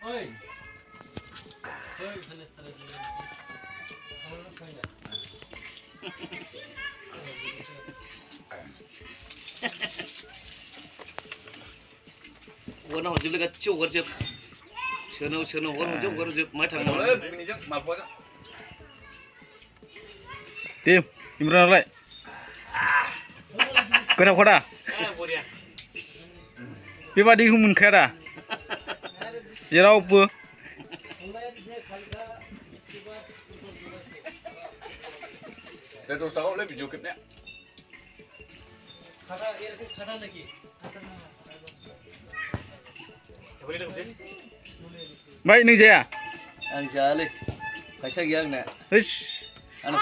Nó chụp cái chiều cái chụp, chiều nó cái chụp mấy thằng nó. Tim, Imran lại. Kena kau dah? Biar di human kera. Jarau apa? Dah terus tahu lebih jauh kena. Baik nih saya. Ang jali, kaisa gyang na. Ish. Ano?